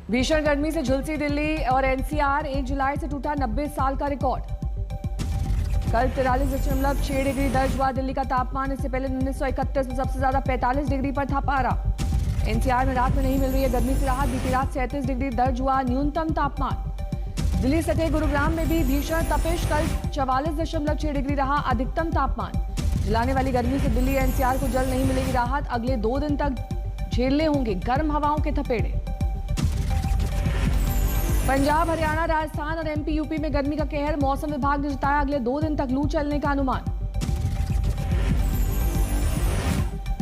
भीषण गर्मी से झुलसी दिल्ली और एनसीआर। 1 जुलाई से टूटा 90 साल का रिकॉर्ड। कल 43.6 डिग्री दर्ज हुआ दिल्ली का तापमान। इससे पहले 1931 में सबसे ज्यादा 45 डिग्री पर था पारा। एनसीआर में रात में नहीं मिल रही है गर्मी से राहत। बीती रात 37 डिग्री दर्ज हुआ न्यूनतम तापमान। दिल्ली सटे गुरुग्राम में भी भीषण तपिश। कल 44.6 डिग्री रहा अधिकतम तापमान। जलाने वाली गर्मी से दिल्ली एनसीआर को जल्द नहीं मिलेगी राहत। अगले 2 दिन तक झेलने होंगे गर्म हवाओं के थपेड़े। पंजाब, हरियाणा, राजस्थान और एमपी, यूपी में गर्मी का कहर। मौसम विभाग ने जताया अगले 2 दिन तक लू चलने का अनुमान।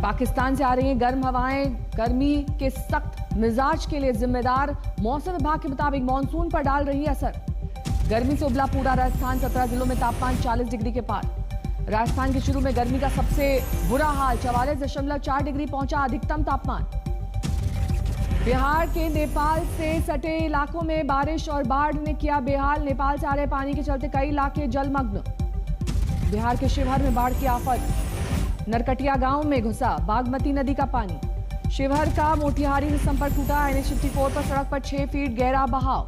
पाकिस्तान से आ रही हैं गर्म हवाएं। गर्मी के सख्त मिजाज के लिए जिम्मेदार। मौसम विभाग के मुताबिक मानसून पर डाल रही असर। गर्मी से उबला पूरा राजस्थान। 17 जिलों में तापमान 40 डिग्री के पार। राजस्थान के शुरू में गर्मी का सबसे बुरा हाल। 44.4 डिग्री पहुंचा अधिकतम तापमान। बिहार के नेपाल से सटे इलाकों में बारिश और बाढ़ ने किया बेहाल। नेपाल से आ रहे पानी के चलते कई इलाके जलमग्न। बिहार के शिवहर में बाढ़ की आफत। नरकटिया गांव में घुसा बागमती नदी का पानी। शिवहर का मोतिहारी से संपर्क टूटा। NH 54 पर सड़क पर 6 फीट गहरा बहाव।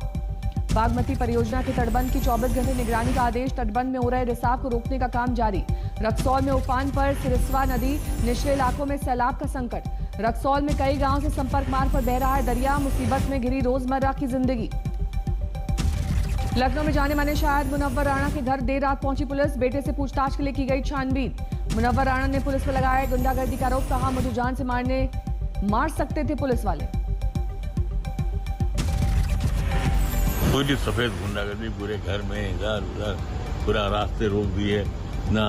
बागमती परियोजना के तटबंध की 24 घंटे निगरानी का आदेश। तटबंध में हो रहे रिसाव को रोकने का काम जारी। रक्सौल में उफान पर सिरस्वा नदी। निचले इलाकों में सैलाब का संकट। रक्सौल में कई गांव से संपर्क मार्ग पर बह रहा है दरिया। मुसीबत में घिरी रोजमर्रा की जिंदगी। लखनऊ में जाने माने शायर मुनव्वर राणा के घर देर रात पहुंची पुलिस। बेटे से पूछताछ के लिए की गई छानबीन। मुनव्वर राणा ने पुलिस पर लगाया गुंडागर्दी का आरोप। कहा मुझे जान से मार सकते थे पुलिस वाले। पूरी सफेद गुंडागर्दी पूरे घर में इधर उधर पूरा रास्ते रोक दिए। ना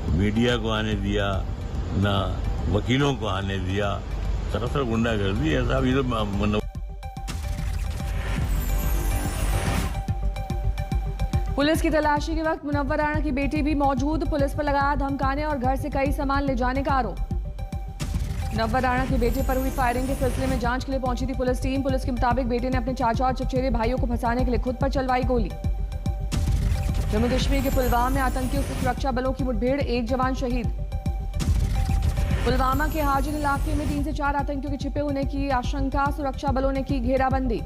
मीडिया को आने दिया, ना वकीलों को आने दिया। सरासर गुंडागर्दी है साहब। ये तो पुलिस की तलाशी के वक्त मुनव्वर राणा की बेटी भी मौजूद। पुलिस पर लगाया धमकाने और घर से कई सामान ले जाने का आरोप। मुनव्वर राणा के बेटे पर हुई फायरिंग के सिलसिले में जांच के लिए पहुंची थी पुलिस टीम। पुलिस के मुताबिक बेटे ने अपने चाचा और चचेरे भाइयों को फंसाने के लिए खुद पर चलवाई गोली। जम्मू कश्मीर के पुलवामा में आतंकियों से सुरक्षा बलों की मुठभेड़। 1 जवान शहीद। पुलवामा के हाजिर इलाके में 3 से 4 आतंकियों के छिपे होने की आशंका। सुरक्षा बलों ने की घेराबंदी।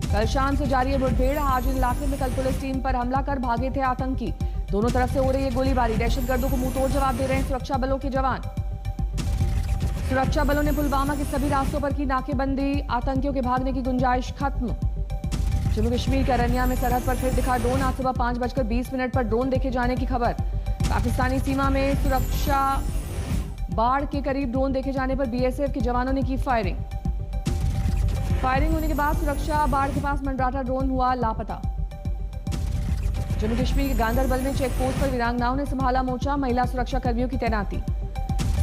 कल शाम से जारी है मुठभेड़। हाजिर इलाके में कल पुलिस टीम पर हमला कर भागे थे आतंकी। दोनों तरफ से हो रही है गोलीबारी। दहशतगर्दों को मुंहतोड़ जवाब दे रहे हैं सुरक्षा बलों के जवान। सुरक्षा बलों ने पुलवामा के सभी रास्तों पर की नाकेबंदी। आतंकियों के भागने की गुंजाइश खत्म। जम्मू कश्मीर के अरनिया में सरहद पर फिर दिखा ड्रोन। आज सुबह 5:20 पर ड्रोन देखे जाने की खबर। पाकिस्तानी सीमा में सुरक्षा बाढ़ के करीब ड्रोन देखे जाने पर BSF के जवानों ने की फायरिंग। फायरिंग होने के बाद सुरक्षा बाढ़ के पास मंडराता ड्रोन हुआ लापता। जम्मू कश्मीर के गांदरबल में चेक पोस्ट पर वीरांगनाओं ने संभाला मोर्चा। महिला सुरक्षा कर्मियों की तैनाती।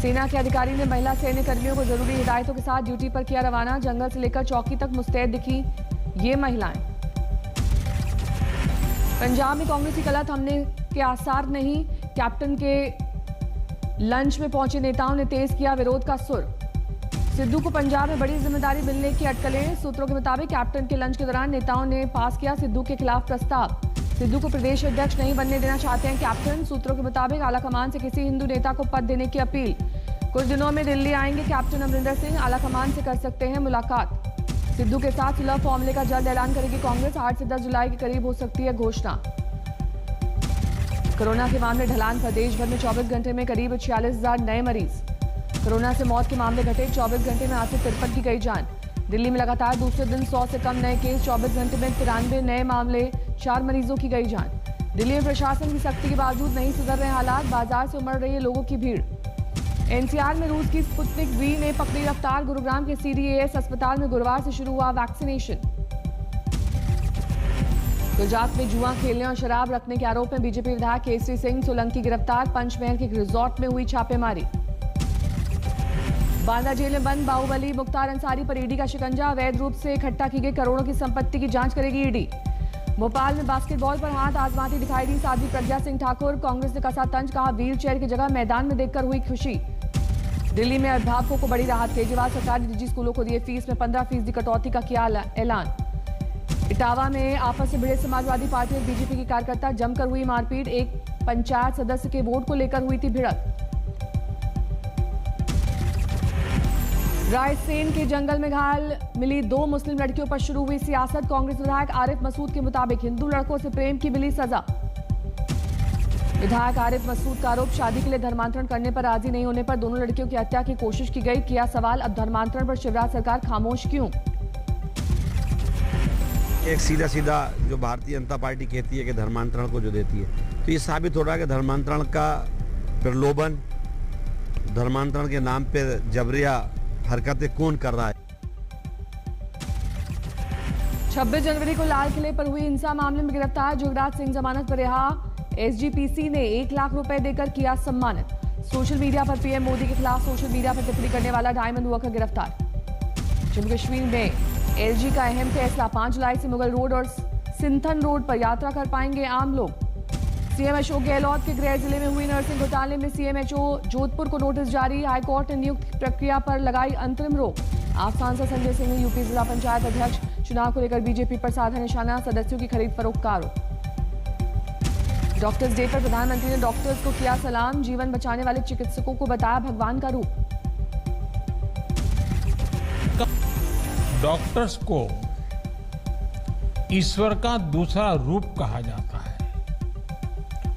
सेना के अधिकारी ने महिला सैन्य कर्मियों को जरूरी हिदायतों के साथ ड्यूटी पर किया रवाना। जंगल से लेकर चौकी तक मुस्तैद दिखी ये महिलाएं। पंजाब में कांग्रेस की कला थमने के आसार नहीं। कैप्टन के लंच में पहुंचे नेताओं ने तेज किया विरोध का सुर। सिद्धू को पंजाब में बड़ी जिम्मेदारी मिलने की अटकलें। सूत्रों के मुताबिक कैप्टन के लंच के दौरान नेताओं ने पास किया सिद्धू के खिलाफ प्रस्ताव। सिद्धू को प्रदेश अध्यक्ष नहीं बनने देना चाहते हैं कैप्टन। सूत्रों के मुताबिक आलाकमान से किसी हिंदू नेता को पद देने की अपील। कुछ दिनों में दिल्ली आएंगे कैप्टन अमरिंदर सिंह। आलाकमान से कर सकते हैं मुलाकात। सिद्धू के साथ सुलह फॉर्मूले का जल्द ऐलान करेगी कांग्रेस। 8 से 10 जुलाई के करीब हो सकती है घोषणा। कोरोना के मामले ढलान पर। देश भर में 24 घंटे में करीब 46,000 नए मरीज। कोरोना से मौत के मामले घटे। 24 घंटे में 853 की गई जान। दिल्ली में लगातार दूसरे दिन 100 से कम नए केस। 24 घंटे में 93 नए मामले। 4 मरीजों की गई जान। दिल्ली में प्रशासन की सख्ती के बावजूद नहीं सुधर रहे हालात। बाजार से उमड़ रही है लोगों की भीड़। एनसीआर में रूस की स्पुतनिक V ने पकड़ी रफ्तार। गुरुग्राम के CDAS अस्पताल में गुरुवार से शुरू हुआ वैक्सीनेशन। गुजरात में जुआ खेलने और शराब रखने के आरोप में बीजेपी विधायक केसरी सिंह सोलंकी गिरफ्तार। पंचमहल के रिजॉर्ट में हुई छापेमारी। बांदा जेल में बंद बाहुबली मुख्तार अंसारी पर ईडी का शिकंजा। अवैध रूप से इकट्ठा की गई करोड़ों की संपत्ति की जांच करेगी ईडी। भोपाल में बास्केटबॉल पर हाथ आजमाती दिखाई दी साध्वी प्रज्ञा सिंह ठाकुर। कांग्रेस ने कसा तंज। कहा व्हील चेयर की जगह मैदान में देखकर हुई खुशी। दिल्ली में अभिभावकों को बड़ी राहत। केजरीवाल सरकार ने निजी स्कूलों को दिए फीस में 15% कटौती का किया ऐलान। इटावा में आपस में भिड़े समाजवादी पार्टी और बीजेपी के कार्यकर्ता। जमकर हुई मारपीट। एक पंचायत सदस्य के वोट को लेकर हुई थी भिड़ंत। रायसेन के जंगल में घायल मिली 2 मुस्लिम लड़कियों पर शुरू हुई सियासत। कांग्रेस विधायक आरिफ मसूद के मुताबिक हिंदू लड़कों से प्रेम की मिली सजा। विधायक आरिफ मसूद का आरोप, शादी के लिए धर्मांतरण करने पर राजी नहीं होने पर दोनों लड़कियों की हत्या की कोशिश की गई। किया सवाल, अब धर्मांतरण पर शिवराज सरकार खामोश क्यों? एक सीधा सीधा जो भारतीय जनता पार्टी कहती है कि धर्मांतरण को जो देती है, तो ये साबित हो रहा है कि धर्मांतरण का प्रलोभन, धर्मांतरण के नाम पे जबरिया हरकतें कौन कर रहा है। 26 जनवरी को लाल किले पर हुई हिंसा मामले में गिरफ्तार जोगराज सिंह जमानत पर रिहा। एसजीपीसी ने 1 लाख रुपए देकर किया सम्मानित। सोशल मीडिया पर पीएम मोदी के खिलाफ सोशल मीडिया पर टिप्पणी करने वाला डायमंड वर्कर गिरफ्तार। जम्मू कश्मीर में एलजी का अहम फैसला, 5 जुलाई से मुगल रोड और सिंथन रोड पर यात्रा कर पाएंगे आम लोग। सीएम अशोक गहलोत के गृह जिले में हुई नर्सिंग घोटाले में सीएमएचओ जोधपुर को नोटिस जारी। हाईकोर्ट ने नियुक्ति प्रक्रिया पर लगाई अंतरिम रोक। आप सांसद संजय सिंह ने यूपी जिला पंचायत अध्यक्ष चुनाव को लेकर बीजेपी पर साधा निशाना, सदस्यों की खरीद फरोख्त का आरोप। डॉक्टर्स डे पर प्रधानमंत्री ने डॉक्टर्स को किया सलाम, जीवन बचाने वाले चिकित्सकों को बताया भगवान का रूप। डॉक्टर्स को ईश्वर का दूसरा रूप कहा जाता है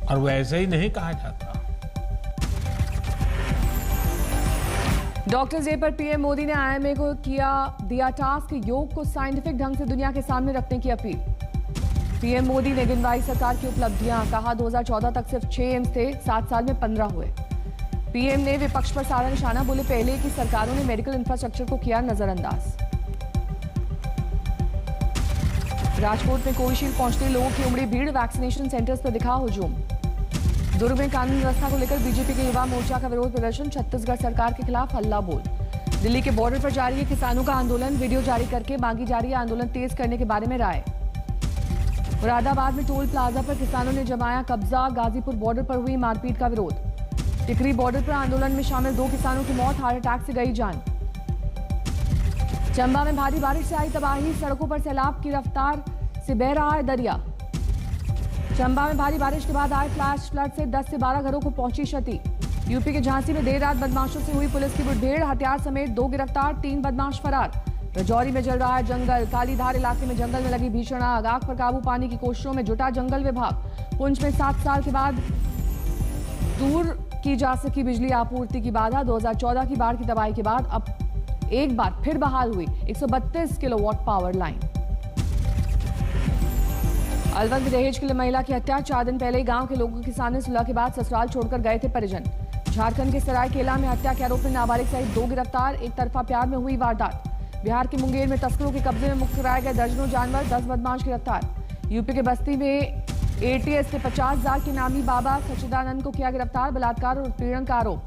और वो ऐसे ही नहीं कहा जाता। डॉक्टर्स डे पर पीएम मोदी ने आईएमए को दिया टास्क, योग को साइंटिफिक ढंग से दुनिया के सामने रखने की अपील। पीएम मोदी ने गिनवाई सरकार की उपलब्धियां, कहा 2014 तक सिर्फ 6 एम्स थे, 7 साल में 15 हुए। पीएम ने विपक्ष पर साधा निशाना, बोले पहले की सरकारों ने मेडिकल इंफ्रास्ट्रक्चर को किया नजरअंदाज। राजकोट में कोविशील्ड पहुंचते लोगों की उमड़ी भीड़, वैक्सीनेशन सेंटर्स पर दिखा हुजूम। दुर्ग में कानून व्यवस्था को लेकर बीजेपी के युवा मोर्चा का विरोध प्रदर्शन, छत्तीसगढ़ सरकार के खिलाफ हल्ला बोल। दिल्ली के बॉर्डर पर जारी है किसानों का आंदोलन, वीडियो जारी करके मांगी जा रही है आंदोलन तेज करने के बारे में राय। मुरादाबाद में टोल प्लाजा पर किसानों ने जमाया कब्जा, गाजीपुर बॉर्डर पर हुई मारपीट का विरोध। टिकरी बॉर्डर पर आंदोलन में शामिल 2 किसानों की मौत, हार्ट अटैक से गई जान। चंबा में भारी बारिश से आई तबाही, सड़कों पर सैलाब की रफ्तार से बह रहा है दरिया। चंबा में भारी बारिश के बाद आए फ्लैश फ्लड से 10 से 12 घरों को पहुंची क्षति। यूपी के झांसी में देर रात बदमाशों से हुई पुलिस की मुठभेड़, हथियार समेत 2 गिरफ्तार, 3 बदमाश फरार। रजौरी में जल रहा है जंगल, कालीधार इलाके में जंगल में लगी भीषण आग, आग पर काबू पाने की कोशिशों में जुटा जंगल विभाग। पुंछ में 7 साल के बाद दूर की जा सकी बिजली आपूर्ति की बाधा, 2014 की बाढ़ की तबाही के बाद अब एक बार फिर बहाल हुई 132 किलोवाट पावर लाइन। अलवर में दहेज के लिए महिला की हत्या, 4 दिन पहले ही गांव के लोगों के सामने सुलह के बाद ससुराल छोड़कर गए थे परिजन। झारखंड के सरायकेला में हत्या के आरोप में नाबालिग सहित 2 गिरफ्तार, एक तरफा प्यार में हुई वारदात। बिहार के मुंगेर में तस्करों के कब्जे में मुक्त कराए गए दर्जनों जानवर, 10 बदमाश गिरफ्तार। यूपी के बस्ती में एटीएस के 50,000 के नामी बाबा सच्चिदानंद को किया गिरफ्तार, बलात्कार और उत्पीड़न का आरोप।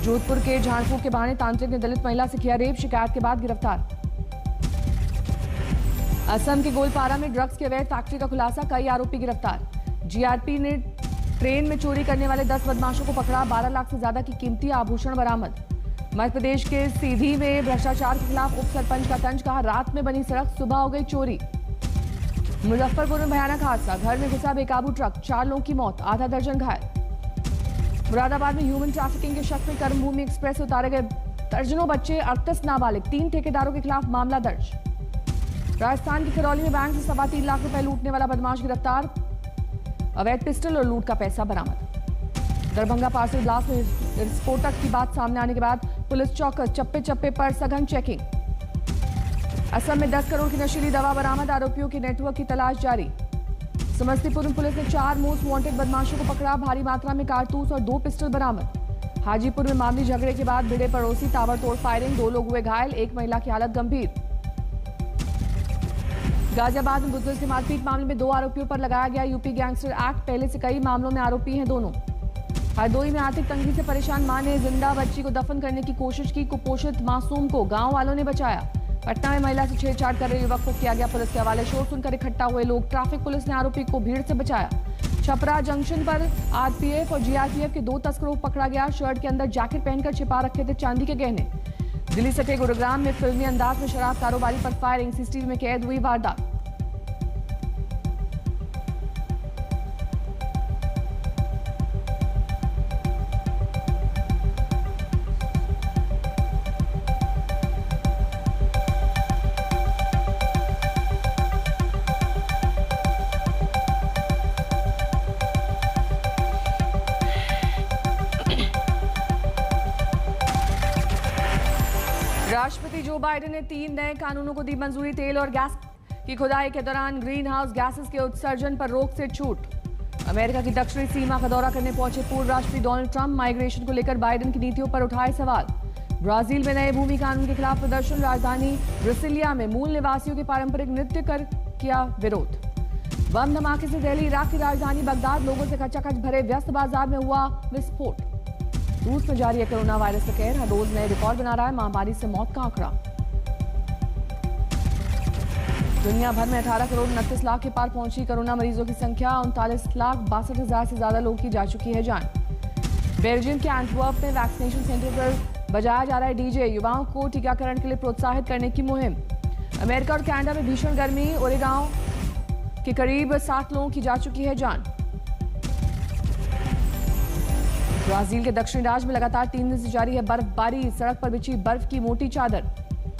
जोधपुर के झाड़फूक के बहाने तांत्रिक ने दलित महिला से किया रेप, शिकायत के बाद गिरफ्तार। असम के गोलपारा में ड्रग्स के अवैध फैक्ट्री का खुलासा, कई आरोपी गिरफ्तार। जीआरपी ने ट्रेन में चोरी करने वाले 10 बदमाशों को पकड़ा, 12 लाख से ज्यादा की कीमती आभूषण बरामद। मध्य प्रदेश के सीधी में भ्रष्टाचार के खिलाफ उप सरपंच का तंज, कहा रात में बनी सड़क, सुबह हो गई चोरी। मुजफ्फरपुर में भयानक हादसा, घर में घुसा बेकाबू ट्रक, 4 लोगों की मौत, आधा दर्जन घायल। मुरादाबाद में ह्यूमन ट्रैफिकिंग के शक में कर्मभूमि एक्सप्रेस से उतारे गए दर्जनों बच्चे, 38 नाबालिग, 3 ठेकेदारों के खिलाफ मामला दर्ज। राजस्थान की करौली में बैंक से 3.25 लाख रुपए लूटने वाला बदमाश गिरफ्तार, अवैध पिस्टल और लूट का पैसा बरामद। दरभंगा पार्सल ब्लास्ट में विस्फोटक की बात सामने आने के बाद पुलिस चौकस, चप्पे चप्पे पर सघन चेकिंग। असम में 10 करोड़ की नशीली दवा बरामद, आरोपियों के नेटवर्क की तलाश जारी। समस्तीपुर में पुलिस ने 4 मोस्ट वांटेड बदमाशों को पकड़ा, भारी मात्रा में कारतूस और 2 पिस्टल बरामद। हाजीपुर में मामूली झगड़े के बाद भिड़े पड़ोसी, ताबड़तोड़ फायरिंग, 2 लोग हुए घायल, एक महिला की हालत गंभीर। गाजियाबाद में बुजुर्ग से मारपीट मामले में 2 आरोपियों पर लगाया गया यूपी गैंगस्टर एक्ट, पहले से कई मामलों में आरोपी हैं दोनों। हरदोई में आर्थिक तंगी से परेशान मां ने जिंदा बच्ची को दफन करने की कोशिश की, कुपोषित मासूम को गांव वालों ने बचाया। पटना में महिला से छेड़छाड़ कर रहे युवक को किया गया पुलिस के हवाले, शोर सुनकर इकट्ठा हुए लोग, ट्रैफिक पुलिस ने आरोपी को भीड़ से बचाया। छपरा जंक्शन पर आरपीएफ और जीआरपीएफ के 2 तस्करों को पकड़ा गया, शर्ट के अंदर जैकेट पहनकर छिपा रखे थे चांदी के गहने। दिल्ली सटे गुरुग्राम में फिल्मी अंदाज में शराब कारोबारी पर फायरिंग, सीसीटीवी में कैद हुई वारदात। जो बाइडेन ने 3 नए कानूनों को दी मंजूरी। तेल और गैस की खुदाई के दौरान ग्रीन हाउस गैसेस के उत्सर्जन पर रोक से छूट। अमेरिका की दक्षिणी सीमा का दौरा करने पहुंचे पूर्व राष्ट्रपति डोनाल्ड ट्रंप। माइग्रेशन को लेकर बाइडेन की नीतियों पर उठाए सवाल। ब्राजील में नए भूमि कानून के खिलाफ प्रदर्शन। राजधानी ब्रसिलिया में मूल निवासियों के पारंपरिक नृत्य कर किया विरोध। बम धमाके से दिल्ली इराक की राजधानी बगदाद लोगों से खचाखच भरे व्यस्त बाजार में हुआ विस्फोट। रूस में जारी है कोरोना वायरस का कहर, हर रोज नए रिकॉर्ड बना रहा है महामारी से मौत का आंकड़ा। दुनिया भर में 18 करोड़ 29 लाख के पार पहुंची कोरोना मरीजों की संख्या। 39,62,000 से ज्यादा लोगों की जा चुकी है जान। बेल्जियम के एंटवर्प में वैक्सीनेशन सेंटर पर बजाया जा रहा है डीजे। युवाओं को टीकाकरण के लिए प्रोत्साहित करने की मुहिम। अमेरिका और कनाडा में भीषण गर्मी। ओरेगांव के करीब 7 लोगों की जा चुकी है जान। ब्राजील के दक्षिणी राज्य में लगातार 3 दिन से जारी है बर्फबारी। सड़क पर बिछी बर्फ की मोटी चादर।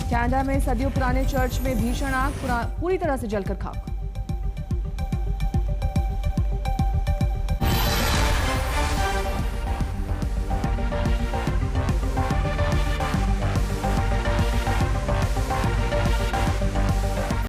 कनाडा में सदियों पुराने चर्च में भीषण आग पूरी तरह से जलकर खाक।